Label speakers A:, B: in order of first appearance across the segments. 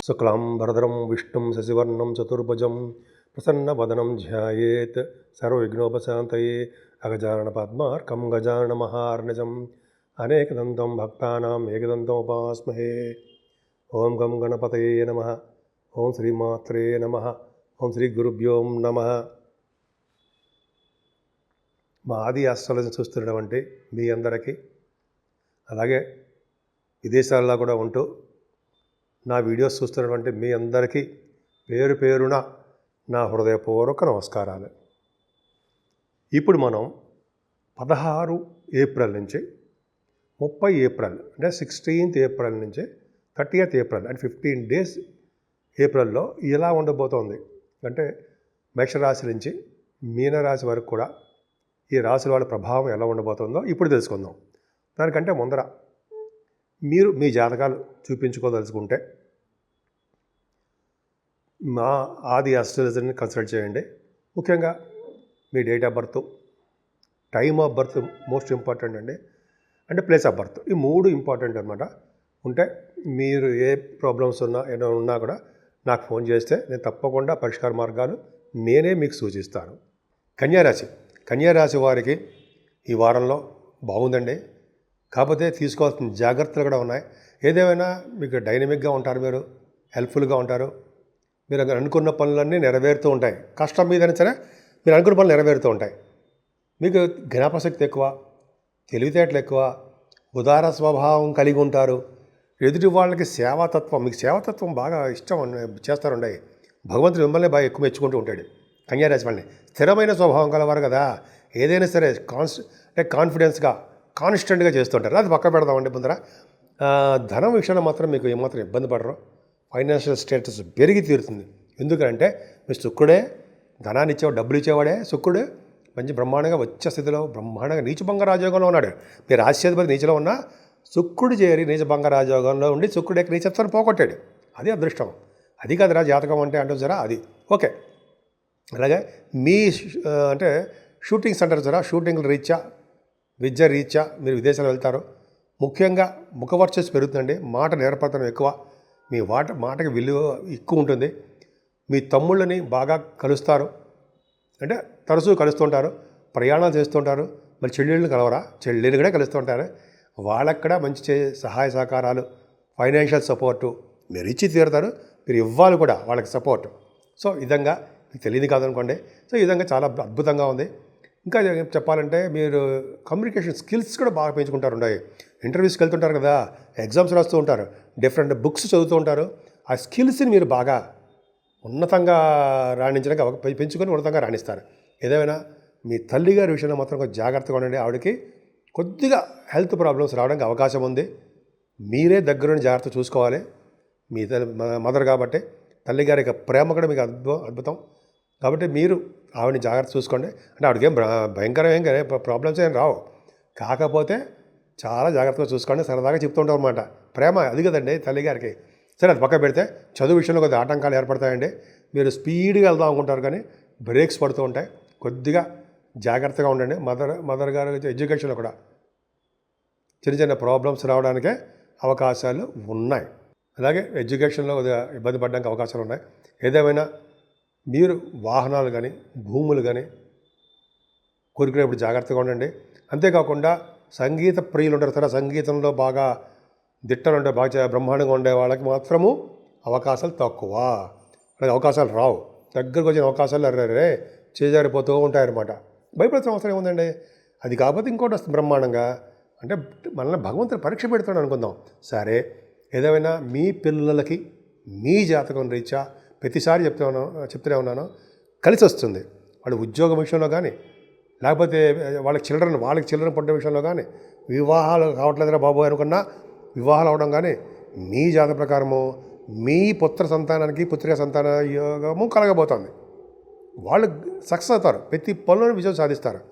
A: శుక్లాంబరధరం విష్ణుం శశివర్ణం చతుర్భుజం ప్రసన్నవదనం ధ్యాయేత్ సర్వవిఘ్నోపశాంతయే అగజానన పద్మార్కం గజానన మహార్నిజం అనేకదంతం భక్తానాం ఏకదంతముపాస్మహే. ఓం గం గణపతయే నమః. ఓం శ్రీమాత్రే నమః. ఓం శ్రీ గురుభ్యో నమః. మా ఆది ఆస్ట్రాలజీ చూస్తున్నటువంటి మీ అందరికీ, అలాగే విదేశాల్లో కూడా ఉంటూ నా వీడియోస్ చూస్తున్నటువంటి మీ అందరికీ పేరు పేరున నా హృదయపూర్వక నమస్కారాలు. ఇప్పుడు మనం 16 ఏప్రిల్ నుంచి 30 ఏప్రిల్ అంటే 16th ఏప్రిల్ నుంచి 30th ఏప్రిల్ అంటే 15 days ఏప్రిల్లో ఎలా ఉండబోతోంది అంటే మేషరాశి నుంచి మీనరాశి వరకు కూడా ఈ రాశుల వాళ్ళ ప్రభావం ఎలా ఉండబోతుందో ఇప్పుడు తెలుసుకుందాం. దానికంటే ముందర మీరు మీ జాతకాలు చూపించుకోదలుచుకుంటే మా ఆది ఆస్ట్రాలజీని కన్సల్ట్ చేయండి. ముఖ్యంగా మీ date of birth, time of birth most important అండి, అంటే ప్లేస్ ఆఫ్ బర్త్, ఈ 3 ఇంపార్టెంట్ అనమాట. ఉంటే మీరు ఏ ప్రాబ్లమ్స్ ఏమైనా ఉన్నా కూడా నాకు ఫోన్ చేస్తే నేను తప్పకుండా పరిష్కార మార్గాలు నేనే మీకు సూచిస్తాను. కన్యారాశి వారికి ఈ వారంలో బాగుందండి. కాకపోతే తీసుకోవాల్సిన జాగ్రత్తలు కూడా ఉన్నాయి. ఏదేమైనా మీకు డైనమిక్గా ఉంటారు, మీరు హెల్ప్ఫుల్గా ఉంటారు, మీరు అనుకున్న పనులన్నీ నెరవేరుతూ ఉంటాయి. కష్టం మీదైనా సరే మీరు అనుకున్న పనులు నెరవేరుతూ ఉంటాయి. మీకు జ్ఞాపశక్తి ఎక్కువ, తెలివితేటలు ఎక్కువ, ఉదార స్వభావం కలిగి ఉంటారు. ఎదుటి వాళ్ళకి సేవాతత్వం, మీకు సేవాతత్వం బాగా ఇష్టం చేస్తారుండే. భగవంతుడు మిమ్మల్ని బాగా ఎక్కువ మెచ్చుకుంటూ ఉంటాడు. కన్యారాశి వాళ్ళని స్థిరమైన స్వభావం కలవారు కదా, ఏదైనా సరే కాన్ఫిడెన్స్గా కాన్స్టెంట్గా చేస్తుంటారు. అది పక్క పెడదామండి. ముందర ధనం విషయంలో మాత్రం మీకు ఏమాత్రం ఇబ్బంది పడరు. ఫైనాన్షియల్ స్టేటస్ పెరిగి తీరుతుంది. ఎందుకంటే మీ శుక్రుడే ధనాన్ని ఇచ్చేవాడు, డబ్బులు ఇచ్చేవాడే శుక్రుడు. మంచి బ్రహ్మాండంగా వచ్చే స్థితిలో బ్రహ్మాండంగా నీచభంగ రాజయోగంలో ఉన్నాడు. మీరు రాశ్యాధిపతి నీచలో ఉన్న శుక్రుడు చేరి నీచభంగ రాజయోగంలో ఉండి శుక్రుడు యొక్క నీచత్వాన్ని పోగొట్టాడు. అది అదృష్టం. అది కాదురా జాతకం అంటే సరే అది ఓకే. అలాగే మీ అంటే షూటింగ్స్ అంటారు సరే, షూటింగ్ల రీత్యా, విద్య రీత్యా మీరు విదేశాలు వెళ్తారు. ముఖ్యంగా ముఖవర్చస్సు పెరుగుతుందండి. మాట నేర్పడతనం ఎక్కువ, మీ మాటకి విలువ ఎక్కువ ఉంటుంది. మీ తమ్ముళ్ళని బాగా కలుస్తారు, అంటే తరచూ కలుస్తుంటారు, ప్రయాణాలు చేస్తుంటారు. మరి చెల్లెళ్ళని కలవరా, చెల్లెళ్ళు కూడా కలుస్తుంటారు. వాళ్ళకి కూడా మంచి సహాయ సహకారాలు, ఫైనాన్షియల్ సపోర్టు మీరు ఇచ్చి తీరుతారు. మీరు ఇవ్వాలి కూడా వాళ్ళకి సపోర్ట్. సో ఈ విధంగా మీకు తెలియదు కాదనుకోండి. సో ఈ విధంగా చాలా అద్భుతంగా ఉంది. ఇంకా చెప్పాలంటే మీరు కమ్యూనికేషన్ స్కిల్స్ కూడా బాగా పెంచుకుంటారు. ఉన్నాయి ఇంటర్వ్యూస్కి వెళ్తుంటారు కదా, ఎగ్జామ్స్ రాస్తూ ఉంటారు, డిఫరెంట్ బుక్స్ చదువుతూ ఉంటారు. ఆ స్కిల్స్ని మీరు బాగా ఉన్నతంగా రాణించడానికి పెంచుకొని ఉన్నతంగా రాణిస్తారు. ఏదేమైనా మీ తల్లిగారి విషయంలో మాత్రం కొంచెం జాగ్రత్తగా ఉండండి. ఆవిడకి కొద్దిగా హెల్త్ ప్రాబ్లమ్స్ రావడానికి అవకాశం ఉంది. మీరే దగ్గరుండి జాగ్రత్త చూసుకోవాలి. మీ మదర్ కాబట్టి తల్లిగారి యొక్క ప్రేమ కూడా మీకు అద్భుతం కాబట్టి మీరు ఆవిడని జాగ్రత్త చూసుకోండి. అంటే ఆవిడకి భయంకరమైన ప్రాబ్లమ్స్ ఏం రావు, కాకపోతే చాలా జాగ్రత్తగా చూసుకోండి. సరదాగా చెప్తూ ఉంటాం అనమాట. ప్రేమ అది కదండి తల్లిగారికి. సరే అది పక్క పెడితే చదువు విషయంలో కొద్దిగా ఆటంకాలు ఏర్పడతాయండి. మీరు స్పీడ్గా వెళ్దాం అనుకుంటారు కానీ బ్రేక్స్ పడుతూ ఉంటాయి. కొద్దిగా జాగ్రత్తగా ఉండండి. మదర్ గారు ఎడ్యుకేషన్లో కూడా చిన్న చిన్న ప్రాబ్లమ్స్ రావడానికే అవకాశాలు ఉన్నాయి. అలాగే ఎడ్యుకేషన్లో కొద్దిగా ఇబ్బంది పడడానికి అవకాశాలు ఉన్నాయి. ఏదేమైనా మీరు వాహనాలు కానీ భూములు కానీ కోరుకునేప్పుడు జాగ్రత్తగా ఉండండి. అంతేకాకుండా సంగీత ప్రియులు ఉంటారు కదా, సంగీతంలో బాగా దిట్టలు ఉంటే బాగా బ్రహ్మాండంగా ఉండే వాళ్ళకి మాత్రము అవకాశాలు తక్కువ, అలాగే అవకాశాలు రావు. దగ్గరకు వచ్చిన అవకాశాలు అర్రే చేజారిపోతూ ఉంటాయన్నమాట. భయపడాల్సిన అవసరం ఏముందండి. అది కాకపోతే ఇంకోటి వస్తుంది బ్రహ్మాండంగా. అంటే మనల్ని భగవంతుడు పరీక్ష పెడతాడు అనుకుందాం. సరే ఏదేమైనా మీ పిల్లలకి మీ జాతకం రీత్యా ప్రతిసారి చెప్తూనే ఉన్నాను, కలిసి వస్తుంది. వాళ్ళు ఉద్యోగం విషయంలో కానీ, లేకపోతే వాళ్ళకి చిల్డ్రన్ పుట్టిన విషయంలో కానీ, వివాహాలు కావట్లేదురా బాబు అనుకున్నా వివాహాలు అవడం కానీ, మీ జాతక ప్రకారము మీ పుత్ర సంతానానికి పుత్రిక సంతాన యోగము కలగబోతుంది. వాళ్ళు సక్సెస్ అవుతారు, ప్రతి పనులను విజయం సాధిస్తారు.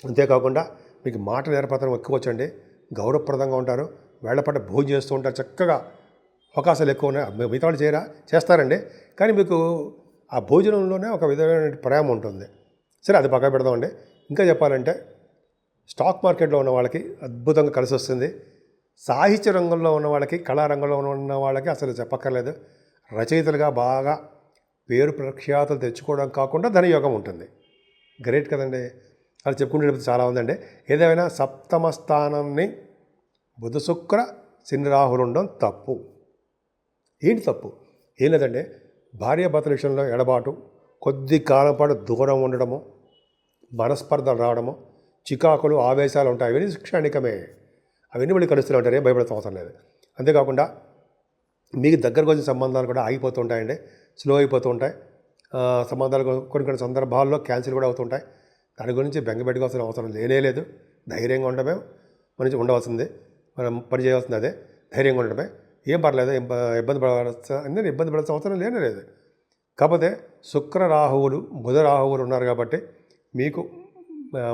A: అంతేకాకుండా మీకు మాట నేర్పతనం ఎక్కువ వచ్చండి, గౌరవప్రదంగా ఉంటారు, వేళపట్ట భోజనం చేస్తూ ఉంటారు, చక్కగా అవకాశాలు ఎక్కువ ఉన్నాయి. మిగతా వాళ్ళు చేస్తారండి, కానీ మీకు ఆ భోజనంలోనే ఒక విధమైన ప్రేమ ఉంటుంది. సరే అది పక్క పెడదామండి. ఇంకా చెప్పాలంటే స్టాక్ మార్కెట్లో ఉన్న వాళ్ళకి అద్భుతంగా కలిసి వస్తుంది. సాహిత్య రంగంలో ఉన్న వాళ్ళకి, కళారంగంలో ఉన్న వాళ్ళకి అసలు చెప్పక్కర్లేదు. రచయితలుగా బాగా పేరు ప్రఖ్యాతులు తెచ్చుకోవడం కాకుండా ధనయోగం ఉంటుంది. గ్రేట్ కదండి. అలా చెప్పుకుంటే చాలా ఉందండి. ఏదేమైనా సప్తమ స్థానాన్ని బుధ శుక్ర శని రాహులు ఉండడం తప్పు. ఏంటి తప్పు? ఏం లేదండి, భార్యాభర్తల విషయంలో ఎడబాటు, కొద్ది కాలం పాటు దూరం ఉండడము, మనస్పర్ధలు రావడము, చికాకులు, ఆవేశాలు ఉంటాయి. అవన్నీ క్షణికమే. అవన్నీ మళ్ళీ కలుస్తూనే ఉంటారు. ఏం భయపడతాం అవసరం లేదు. అంతేకాకుండా మీకు దగ్గరకు వచ్చిన సంబంధాలు కూడా ఆగిపోతూ ఉంటాయండి, స్లో అయిపోతూ ఉంటాయి. సంబంధాలు కొన్ని సందర్భాల్లో క్యాన్సిల్ కూడా అవుతుంటాయి. దాని గురించి బెంగపెట్టుకోవాల్సిన అవసరం లేదు. ధైర్యంగా ఉండడమే మనం ఉండవలసింది, మనం పని చేయాల్సింది అదే. ధైర్యంగా ఉండడమే. ఏం పర్లేదు, ఇబ్బంది పడాల్సిన అవసరం లేదు. కాకపోతే శుక్ర రాహువులు, బుధ రాహువులు ఉన్నారు కాబట్టి మీకు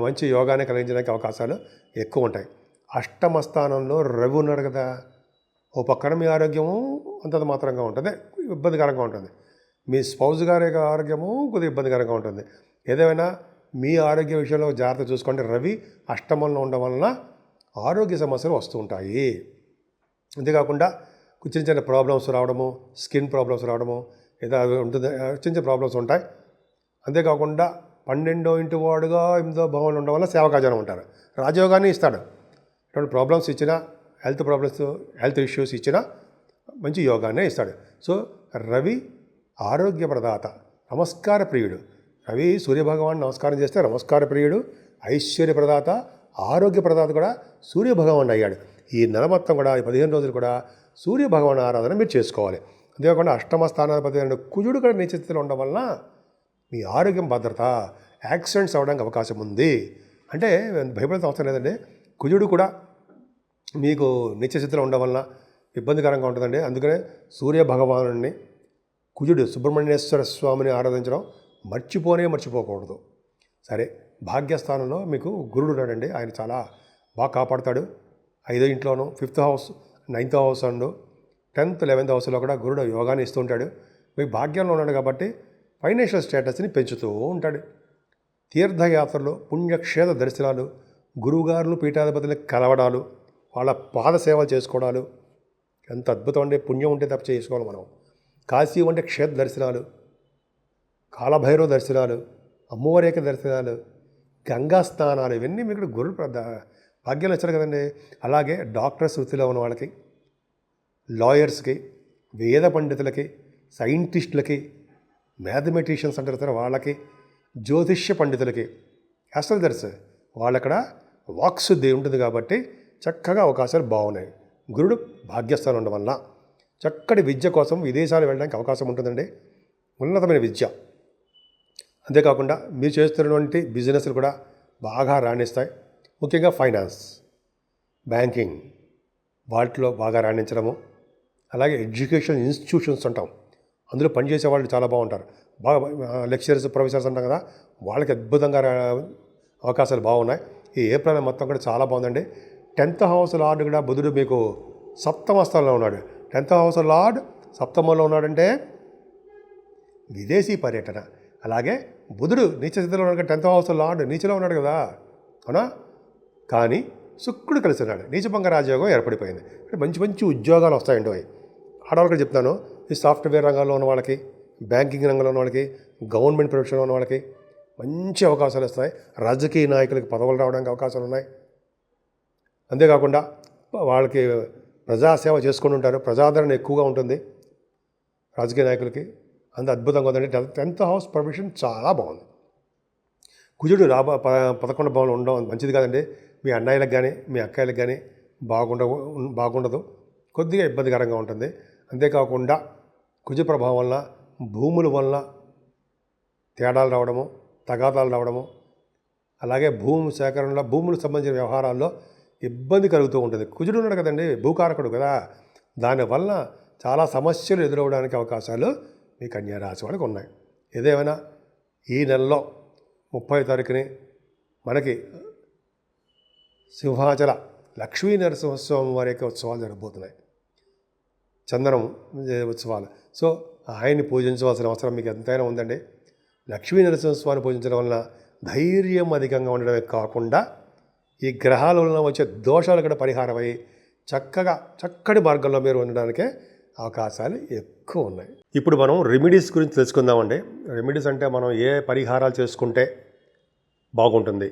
A: మంచి యోగాన్ని కలిగించడానికి అవకాశాలు ఎక్కువ ఉంటాయి. అష్టమ స్థానంలో రవి ఉన్నాడు కదా, ఓ పక్కన మీ ఆరోగ్యము అంతంత మాత్రంగా ఉంటుంది, ఇబ్బందికరంగా ఉంటుంది. మీ స్పౌజ్ గారి ఆరోగ్యము కొద్దిగా ఇబ్బందికరంగా ఉంటుంది. ఏదేమైనా మీ ఆరోగ్య విషయంలో జాగ్రత్త చూసుకోండి. రవి అష్టమంలో ఉండడం వలన ఆరోగ్య సమస్యలు వస్తూ ఉంటాయి. అంతేకాకుండా చిన్న చిన్న ప్రాబ్లమ్స్ రావడము, స్కిన్ ప్రాబ్లమ్స్ రావడము, ఏదో ఉంటుంది, చిన్న చిన్న ప్రాబ్లమ్స్ ఉంటాయి. అంతేకాకుండా 12వ ఇంటి వాడుగా 8వ భావంలో ఉండడం వల్ల సేవకాజనం ఉంటారు. రాజయోగాన్ని ఇస్తాడు. ఇటువంటి ప్రాబ్లమ్స్ ఇచ్చినా, హెల్త్ ఇష్యూస్ ఇచ్చినా మంచి యోగాన్నే ఇస్తాడు. సో రవి ఆరోగ్య ప్రదాత, నమస్కార ప్రియుడు. రవి సూర్యభగవాన్ నమస్కారం చేస్తే నమస్కార ప్రియుడు, ఐశ్వర్య ప్రదాత, ఆరోగ్య ప్రదాత కూడా సూర్యభగవాన్ అయ్యాడు. ఈ నెల మొత్తం కూడా, ఈ 15 రోజులు కూడా సూర్యభగవాన్ ఆరాధన మీరు చేసుకోవాలి. అంతేకాకుండా అష్టమ స్థానాధిపతి అయిన కుజుడు కూడా నీచ స్థితిలో ఉండడం వలన మీ ఆరోగ్యం భద్రత, యాక్సిడెంట్స్ అవ్వడానికి అవకాశం ఉంది. అంటే భయపడాల్సిన అవసరం లేదండి. కుజుడు కూడా మీకు నీచ స్థితిలో ఉండడం వలన ఇబ్బందికరంగా ఉంటుందండి. అందుకనే సూర్యభగవానుడిని, కుజుడు సుబ్రహ్మణ్యేశ్వర స్వామిని ఆరాధించడం మర్చిపోకూడదు. సరే, భాగ్యస్థానంలో మీకు గురుడు ఉన్నాడండి. ఆయన చాలా బాగా కాపాడుతాడు. 5వ ఇంట్లోనూ, 5th house, 9th house and 10th, 11th హౌస్లో కూడా గురుడు యోగాన్ని ఇస్తూ ఉంటాడు. మీకు భాగ్యంలో ఉన్నాడు కాబట్టి ఫైనాన్షియల్ స్టేటస్ని పెంచుతూ ఉంటాడు. తీర్థయాత్రలు, పుణ్యక్షేత్ర దర్శనాలు, గురువుగారులు, పీఠాధిపతులు కలవడాలు, వాళ్ళ పాద సేవలు చేసుకోవడాలు ఎంత అద్భుతం అండి. పుణ్యం ఉంటే తప్ప చేసుకోవాలి మనం. కాశీ వంటి క్షేత్ర దర్శనాలు, కాలభైరవ దర్శనాలు, అమ్మవారేక దర్శనాలు, గంగా స్నానాలు, ఇవన్నీ మీకు గురు భాగ్యాలు వచ్చారు కదండి. అలాగే డాక్టర్స్ వృత్తిలో ఉన్న వాళ్ళకి, లాయర్స్కి, వేద పండితులకి, సైంటిస్టులకి, మ్యాథమెటిషియన్స్ అంటారు సార్ వాళ్ళకి, జ్యోతిష్య పండితులకి, ఆస్ట్రాలజర్స్ వాళ్ళక్కడ వాక్శుద్ధి ఉంటుంది కాబట్టి చక్కగా అవకాశాలు బాగున్నాయి. గురుడు భాగ్యస్థానం ఉండడం వల్ల చక్కటి విద్య కోసం విదేశాలు వెళ్ళడానికి అవకాశం ఉంటుందండి. ఉన్నతమైన విద్య. అంతేకాకుండా మీరు చేస్తున్నటువంటి బిజినెస్లు కూడా బాగా రాణిస్తాయి. ముఖ్యంగా ఫైనాన్స్, బ్యాంకింగ్ వాటిలో బాగా రాణించడము. అలాగే ఎడ్యుకేషన్ ఇన్స్టిట్యూషన్స్ అంటాం, అందులో పనిచేసే వాళ్ళు చాలా బాగుంటారు. బాగా లెక్చరర్స్, ప్రొఫెసర్స్ అంటాం కదా, వాళ్ళకి అద్భుతంగా అవకాశాలు బాగున్నాయి. ఈ ఏప్రిల్ మొత్తం కూడా చాలా బాగుందండి. 10th హౌస్ లార్డ్ కూడా బుధుడు మీకు సప్తమ స్థానంలో ఉన్నాడు. 10th హౌస్ లార్డ్ సప్తమంలో ఉన్నాడంటే విదేశీ పర్యటన. అలాగే బుధుడు నీచ స్థితిలో ఉన్నాడు, 10th హౌస్ లార్డ్ నీచలో ఉన్నాడు కదా, అవునా? కానీ శుక్రుడు కలిసి ఉన్నాడు, నీచభంగ రాజయోగం ఏర్పడిపోయింది. మంచి మంచి ఉద్యోగాలు వస్తాయండి. ఆడవాళ్ళకి చెప్తాను, ఈ సాఫ్ట్వేర్ రంగంలో ఉన్న వాళ్ళకి, బ్యాంకింగ్ రంగంలో ఉన్న వాళ్ళకి, గవర్నమెంట్ ప్రొఫెషన్లో ఉన్న వాళ్ళకి మంచి అవకాశాలు వస్తాయి. రాజకీయ నాయకులకి పదవులు రావడానికి అవకాశాలు ఉన్నాయి. అంతేకాకుండా వాళ్ళకి ప్రజాసేవ చేసుకుని ఉంటారు, ప్రజాదరణ ఎక్కువగా ఉంటుంది రాజకీయ నాయకులకి. అంత అద్భుతంగా ఉందండి. 10th హౌస్ ప్రొఫెషన్ చాలా బాగుంది. కుజుడు 11వ భావంలో ఉండడం మంచిది కాదండి. మీ అన్నయ్యలకు కానీ, మీ అక్కయ్యలకు కానీ బాగుండదు, కొద్దిగా ఇబ్బందికరంగా ఉంటుంది. అంతేకాకుండా కుజ ప్రభావం వల్ల భూముల వల్ల తేడాలు రావడము, తగాదాలు రావడము, అలాగే భూమి సేకరణలో, భూములకు సంబంధించిన వ్యవహారాల్లో ఇబ్బంది కలుగుతూ ఉంటుంది. కుజుడు ఉన్నాడు కదండి, భూకారకుడు కదా, దానివల్ల చాలా సమస్యలు ఎదురవడానికి అవకాశాలు మీ కన్యా రాశి వాళ్ళకి ఉన్నాయి. ఏదేమైనా ఈ నెలలో 30వ తారీఖుని మనకి సింహాచల లక్ష్మీ నరసింహస్వామి వారి యొక్క ఉత్సవాలు జరగబోతున్నాయి, చందనం ఉత్సవాలు. సో ఆయన్ని పూజించవలసిన అవసరం మీకు ఎంతైనా ఉందండి. లక్ష్మీ నరసింహస్వామిని పూజించడం వలన ధైర్యం అధికంగా ఉండడమే కాకుండా ఈ గ్రహాల వలన వచ్చే దోషాలు కూడా పరిహారమై చక్కటి మార్గంలో మీరు ఉండడానికే అవకాశాలు ఎక్కువ ఉన్నాయి. ఇప్పుడు మనం రెమెడీస్ గురించి తెలుసుకుందామండి. రెమెడీస్ అంటే మనం ఏ పరిహారాలు చేసుకుంటే బాగుంటుంది.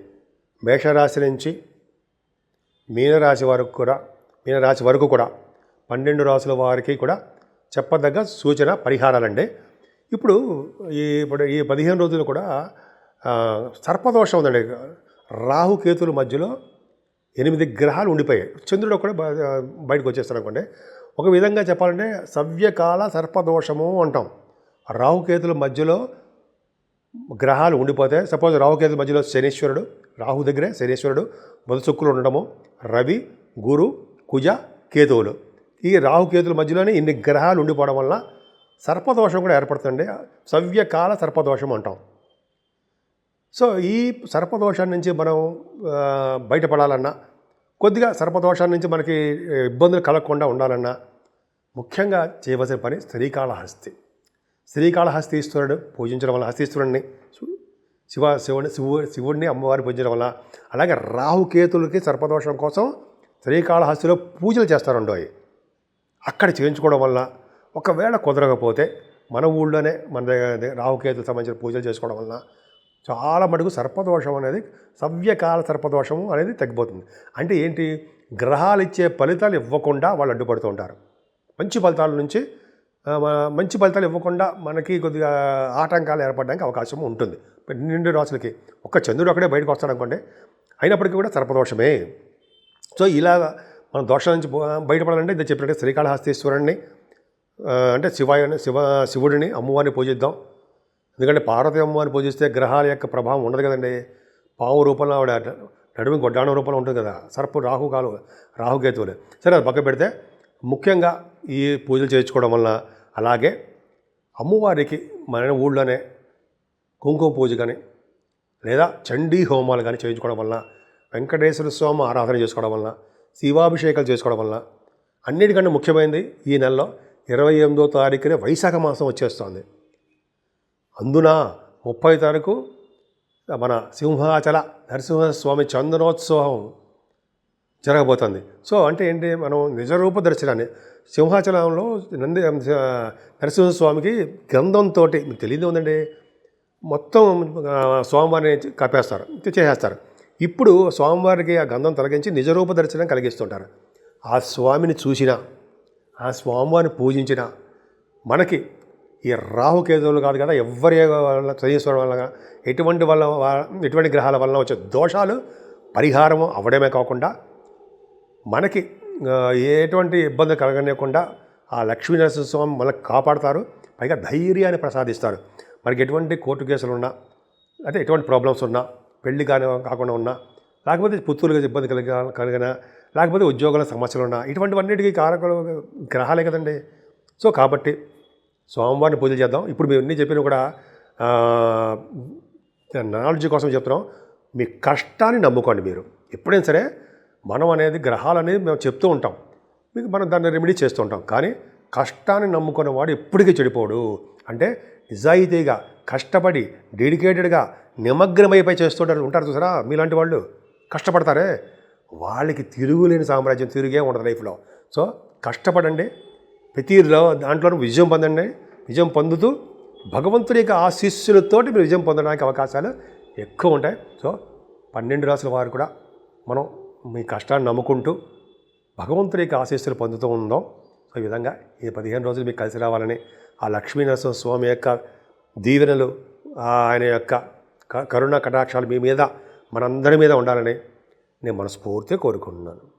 A: మేషరాశి నుంచి మీనరాశి వరకు కూడా 12 రాశుల వారికి కూడా చెప్పదగ్గ సూచన పరిహారాలండి. ఇప్పుడు ఈ 15 రోజులు కూడా సర్పదోషం ఉందండి. రాహుకేతుల మధ్యలో 8 గ్రహాలు ఉండిపోయాయి. చంద్రుడు కూడా బయటకు వచ్చేస్తాడు అనుకోండి. ఒక విధంగా చెప్పాలంటే సవ్యకాల సర్పదోషము అంటాం. రాహుకేతుల మధ్యలో గ్రహాలు ఉండిపోతే, సపోజ్ రాహుకేతుల మధ్యలో శనీశ్వరుడు, రాహు దగ్గరే శనీశ్వరుడు, బుధ శుక్రులు ఉండడము, రవి, గురు, కుజ, కేతువులు, ఈ రాహుకేతుల మధ్యలోనే ఇన్ని గ్రహాలు ఉండిపోవడం వల్ల సర్పదోషం కూడా ఏర్పడుతుంది. సవ్యకాల సర్పదోషం అంటాం. సో ఈ సర్పదోషాన్ని నుంచి మనం బయటపడాలన్నా, కొద్దిగా సర్పదోషాన్ని నుంచి మనకి ఇబ్బందులు కలగకుండా ఉండాలన్నా ముఖ్యంగా చేయవలసిన పని శ్రీకాళహస్తీశ్వరుడు పూజించడం వల్ల, హస్తీశ్వరుడిని శివుడిని అమ్మవారిని పూజించడం వల్ల, అలాగే రాహుకేతులకి సర్పదోషం కోసం శ్రీకాళహస్తిలో పూజలు చేస్తారండో. అక్కడ చేయించుకోవడం వల్ల ఒకవేళ కుదరకపోతే మన ఊళ్ళోనే మన రాహుకేతులకు సంబంధించిన పూజలు చేసుకోవడం వల్ల చాలా మటుకు సర్పదోషం అనేది, సవ్యకాల సర్పదోషము అనేది తగ్గిపోతుంది. అంటే ఏంటి, గ్రహాలు ఇచ్చే ఫలితాలు ఇవ్వకుండా వాళ్ళు అడ్డుపడుతూ ఉంటారు. మంచి ఫలితాలు ఇవ్వకుండా మనకి కొద్దిగా ఆటంకాలు ఏర్పడడానికి అవకాశం ఉంటుంది. 12 రాశులకి ఒక్క చంద్రుడు అక్కడే బయటకు వస్తాడు అనుకోండి, అయినప్పటికీ కూడా సర్పదోషమే. సో ఇలా మనం దోషం నుంచి బయటపడాలంటే ఇది చెప్పినట్టు శ్రీకాళహస్తీశ్వరుణ్ణి అంటే శివుడిని అమ్మవారిని పూజిద్దాం. ఎందుకంటే పార్వతి అమ్మవారిని పూజిస్తే గ్రహాల యొక్క ప్రభావం ఉండదు కదండి. పాము రూపంలో ఆవిడ నడుము గొడ్డాణం రూపంలో ఉంటుంది కదా, సర్పు రాహుకేతువులు. సరే, అది పక్క పెడితే ముఖ్యంగా ఈ పూజలు చేయించుకోవడం వల్ల, అలాగే అమ్మవారికి మన ఊళ్ళోనే కుంకుమ పూజ కానీ లేదా చండీ హోమాలు కానీ చేయించుకోవడం వల్ల, వెంకటేశ్వర స్వామి ఆరాధన చేసుకోవడం వల్ల, శివాభిషేకాలు చేసుకోవడం వల్ల, అన్నిటికంటే ముఖ్యమైనది ఈ నెలలో 28వ తారీఖునే వైశాఖ మాసం వచ్చేస్తుంది. అందున 30 తారీఖు మన సింహాచల నరసింహస్వామి చందనోత్సవం జరగబోతుంది. సో అంటే ఏంటి, మనం నిజరూప దర్శనాన్ని సింహాచలంలో నరసింహస్వామికి గంధంతో, మీకు తెలియదు ఉందండి, మొత్తం స్వామివారిని కప్పేస్తారు, చేసేస్తారు. ఇప్పుడు స్వామివారికి ఆ గంధం తొలగించి నిజరూప దర్శనం కలిగిస్తుంటారు. ఆ స్వామిని చూసినా, ఆ స్వామివారిని పూజించినా మనకి ఈ రాహుకేతువులు కాదు కదా, ఎవరి వల్ల, శనీశ్వరం వల్ల, ఎటువంటి గ్రహాల వల్ల వచ్చే దోషాలు పరిహారం అవ్వడమే కాకుండా మనకి ఎటువంటి ఇబ్బంది కలగనివ్వకుండా ఆ లక్ష్మీనరసింహస్వామి మనకు కాపాడుతారు. పైగా ధైర్యాన్ని ప్రసాదిస్తారు. మనకి ఎటువంటి కోర్టు కేసులు ఉన్నా, అంటే ఎటువంటి ప్రాబ్లమ్స్ ఉన్నా, పెళ్లి కాకుండా ఉన్నా, లేకపోతే పుత్రులుగా ఇబ్బంది కలిగినా, లేకపోతే ఉద్యోగాల సమస్యలు ఉన్నా, ఇటువంటివన్నిటికీ కారకులు గ్రహాలే కదండి. సో కాబట్టి స్వామివారిని పూజలు చేద్దాం. ఇప్పుడు మేము అన్నీ చెప్పినా కూడా నాలెడ్జ్ కోసం చెప్తున్నాం. మీ కష్టాన్ని నమ్ముకోండి. మీరు ఎప్పుడైనా సరే మనం అనేది గ్రహాలనేది మేము చెప్తూ ఉంటాం, మీకు మనం దాన్ని రెమెడీ చేస్తూ ఉంటాం. కానీ కష్టాన్ని నమ్ముకునేవాడు ఎప్పటికీ చెడిపోడు. అంటే నిజాయితీగా కష్టపడి డెడికేటెడ్గా నిమగ్నమైపోయి ఉంటారు చూసారా, మీలాంటి వాళ్ళు కష్టపడతారే, వాళ్ళకి తిరుగులేని సామ్రాజ్యం, తిరిగే ఉండదు లైఫ్లో. సో కష్టపడండి, ప్రతి దాంట్లోనూ విజయం పొందండి. విజయం పొందుతూ భగవంతుడి యొక్క ఆశీస్సులతోటి మీరు విజయం పొందడానికి అవకాశాలు ఎక్కువ ఉంటాయి. సో 12 రాశుల వారు కూడా మనం మీ కష్టాన్ని నమ్ముకుంటూ భగవంతుడి యొక్క ఆశీస్సులు పొందుతూ ఉందాం. సో ఈ విధంగా ఈ 15 రోజులు మీకు కలిసి రావాలని, ఆ లక్ష్మీనరసింహ స్వామి యొక్క దీవెనలు, ఆయన యొక్క కరుణ కటాక్షాలు మీ మీద, మనందరి మీద ఉండాలని నేను మనస్ఫూర్తిగా కోరుకుంటున్నాను.